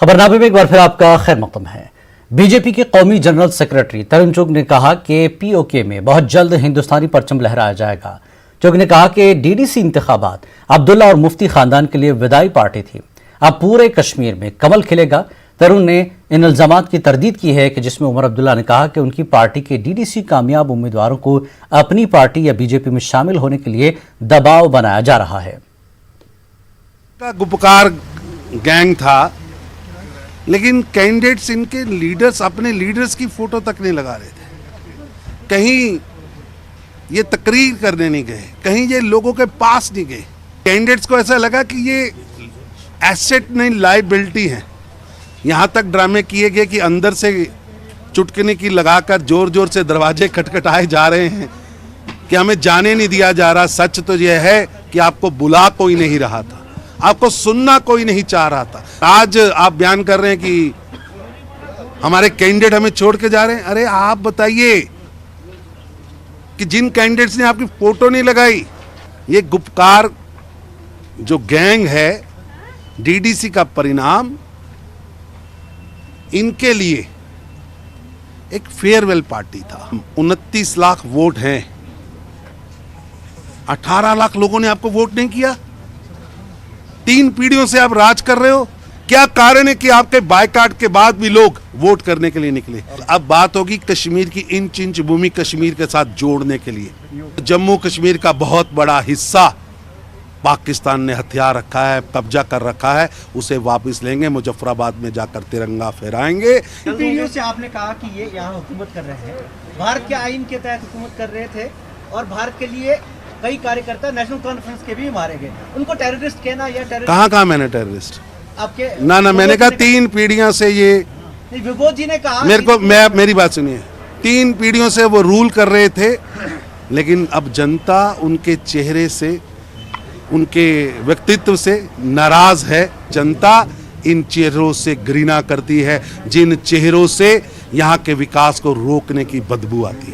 खबरनामे में एक बार फिर आपका खैर मकदम है। बीजेपी के कौमी जनरल सेक्रेटरी तरुण चुग ने कहा कि पीओके में बहुत जल्द हिंदुस्तानी परचम लहराया जाएगा। चुग ने कहा कि डीडीसी इंतखाबात अब्दुल्ला और मुफ्ती खानदान के लिए विदाई पार्टी थी, अब पूरे कश्मीर में कमल खिलेगा। तरुण ने इन इल्जामात की तरदीद की है कि जिसमें उमर अब्दुल्ला ने कहा कि उनकी पार्टी के डीडीसी कामयाब उम्मीदवारों को अपनी पार्टी या बीजेपी में शामिल होने के लिए दबाव बनाया जा रहा है। गुपकार गैंग था, लेकिन कैंडिडेट्स इनके लीडर्स अपने लीडर्स की फोटो तक नहीं लगा रहे थे। कहीं ये तकरीर करने नहीं गए, कहीं ये लोगों के पास नहीं गए। कैंडिडेट्स को ऐसा लगा कि ये एसेट नहीं लायबिलिटी है। यहाँ तक ड्रामे किए गए कि अंदर से चुटकने की लगाकर जोर जोर से दरवाजे खटखटाए जा रहे हैं कि हमें जाने नहीं दिया जा रहा। सच तो यह है कि आपको बुला कोई नहीं रहा था, आपको सुनना कोई नहीं चाह रहा था। आज आप बयान कर रहे हैं कि हमारे कैंडिडेट हमें छोड़ के जा रहे हैं। अरे आप बताइए कि जिन कैंडिडेट्स ने आपकी फोटो नहीं लगाई, ये गुपकार जो गैंग है, डीडीसी का परिणाम इनके लिए एक फेयरवेल पार्टी था। 29 लाख वोट हैं, 18 लाख लोगों ने आपको वोट नहीं किया। 3 पीढ़ियों से आप राज कर रहे हो। क्या कारण है कि आपके बायकाट के बाद भी लोग वोट करने के लिए निकले? अब बात होगी कश्मीर की इंच इंच भूमि कश्मीर के साथ जोड़ने के लिए। जम्मू कश्मीर का बहुत बड़ा हिस्सा पाकिस्तान ने हथियार रखा है, कब्जा कर रखा है, उसे वापस लेंगे। मुजफ्फराबाद में जाकर तिरंगा फहराएंगे। पीढ़ियों से आपने कहा कि ये यहाँ हुकूमत कर रहे हैं, भारत के आइन के तहत हुकूमत कर रहे थे और भारत के लिए कई कार्यकर्ता नेशनल कॉन्फ्रेंस के भी मारे गए। उनको टेररिस्ट कहना या टेररिस्ट कहाँ मैंने टेररिस्ट आपके ना मैंने कहा 3 पीढ़ियों से ये विबोध जी ने कहा मेरी बात सुनिए। 3 पीढ़ियों से वो रूल कर रहे थे, लेकिन अब जनता उनके चेहरे से, उनके व्यक्तित्व से नाराज है। जनता इन चेहरों से घृणा करती है, जिन चेहरों से यहाँ के विकास को रोकने की बदबू आती है।